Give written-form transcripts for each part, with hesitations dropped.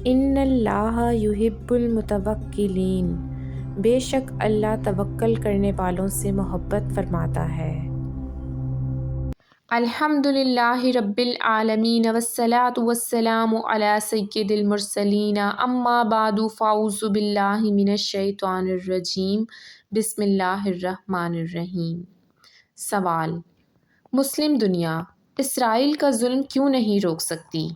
ان اللہ یحب المتوکلین، بے شک اللہ توکل کرنے والوں سے محبت فرماتا ہے۔ الحمد للہ رب العالمین والصلاة والسلام علی سید المرسلین، اما بعد فاعوذ باللہ من الشیطان الرجیم، بسم اللہ الرحمن الرحیم۔ سوال: مسلم دنیا اسرائیل کا ظلم کیوں نہیں روک سکتی؟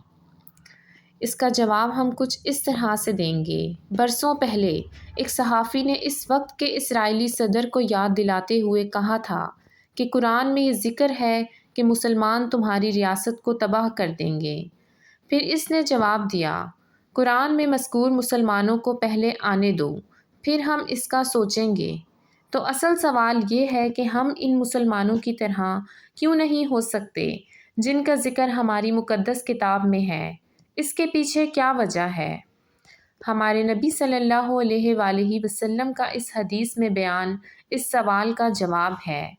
اس کا جواب ہم کچھ اس طرح سے دیں گے۔ برسوں پہلے ایک صحافی نے اس وقت کے اسرائیلی صدر کو یاد دلاتے ہوئے کہا تھا کہ قرآن میں یہ ذکر ہے کہ مسلمان تمہاری ریاست کو تباہ کر دیں گے۔ پھر اس نے جواب دیا، قرآن میں مذکور مسلمانوں کو پہلے آنے دو، پھر ہم اس کا سوچیں گے۔ تو اصل سوال یہ ہے کہ ہم ان مسلمانوں کی طرح کیوں نہیں ہو سکتے جن کا ذکر ہماری مقدس کتاب میں ہے؟ اس کے پیچھے کیا وجہ ہے؟ ہمارے نبی صلی اللہ علیہ وآلہ وسلم کا اس حدیث میں بیان اس سوال کا جواب ہے۔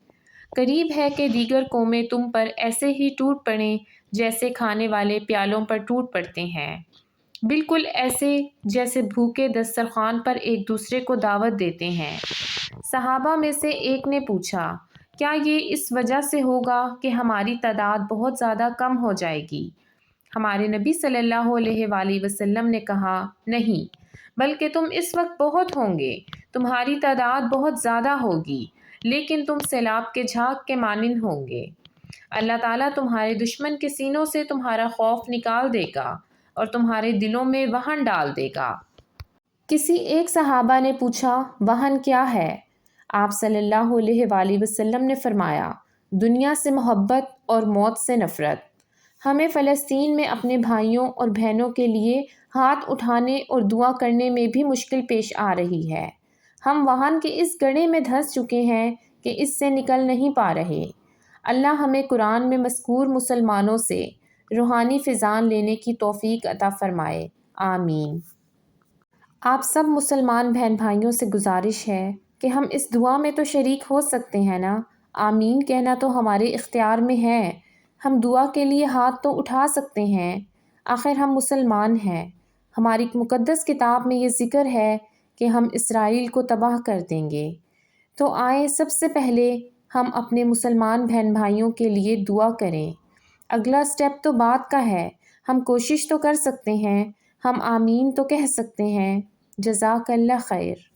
قریب ہے کہ دیگر قومیں تم پر ایسے ہی ٹوٹ پڑیں جیسے کھانے والے پیالوں پر ٹوٹ پڑتے ہیں، بالکل ایسے جیسے بھوکے دسترخوان پر ایک دوسرے کو دعوت دیتے ہیں۔ صحابہ میں سے ایک نے پوچھا، کیا یہ اس وجہ سے ہوگا کہ ہماری تعداد بہت زیادہ کم ہو جائے گی؟ ہمارے نبی صلی اللہ علیہ وآلہ وسلم نے کہا، نہیں، بلکہ تم اس وقت بہت ہوں گے، تمہاری تعداد بہت زیادہ ہوگی، لیکن تم سیلاب کے جھاگ کے مانند ہوں گے۔ اللہ تعالیٰ تمہارے دشمن کے سینوں سے تمہارا خوف نکال دے گا اور تمہارے دلوں میں وہن ڈال دے گا۔ کسی ایک صحابہ نے پوچھا، وہن کیا ہے؟ آپ صلی اللہ علیہ وآلہ وسلم نے فرمایا، دنیا سے محبت اور موت سے نفرت۔ ہمیں فلسطین میں اپنے بھائیوں اور بہنوں کے لیے ہاتھ اٹھانے اور دعا کرنے میں بھی مشکل پیش آ رہی ہے۔ ہم وہن کے اس گڑھے میں دھنس چکے ہیں کہ اس سے نکل نہیں پا رہے۔ اللہ ہمیں قرآن میں مذکور مسلمانوں سے روحانی فیضان لینے کی توفیق عطا فرمائے، آمین۔ آپ سب مسلمان بہن بھائیوں سے گزارش ہے کہ ہم اس دعا میں تو شریک ہو سکتے ہیں نا؟ آمین کہنا تو ہمارے اختیار میں ہے۔ ہم دعا کے لیے ہاتھ تو اٹھا سکتے ہیں، آخر ہم مسلمان ہیں۔ ہماری مقدس کتاب میں یہ ذکر ہے کہ ہم اسرائیل کو تباہ کر دیں گے۔ تو آئیں سب سے پہلے ہم اپنے مسلمان بہن بھائیوں کے لیے دعا کریں۔ اگلا سٹیپ تو بعد کا ہے، ہم کوشش تو کر سکتے ہیں، ہم آمین تو کہہ سکتے ہیں۔ جزاک اللہ خیر۔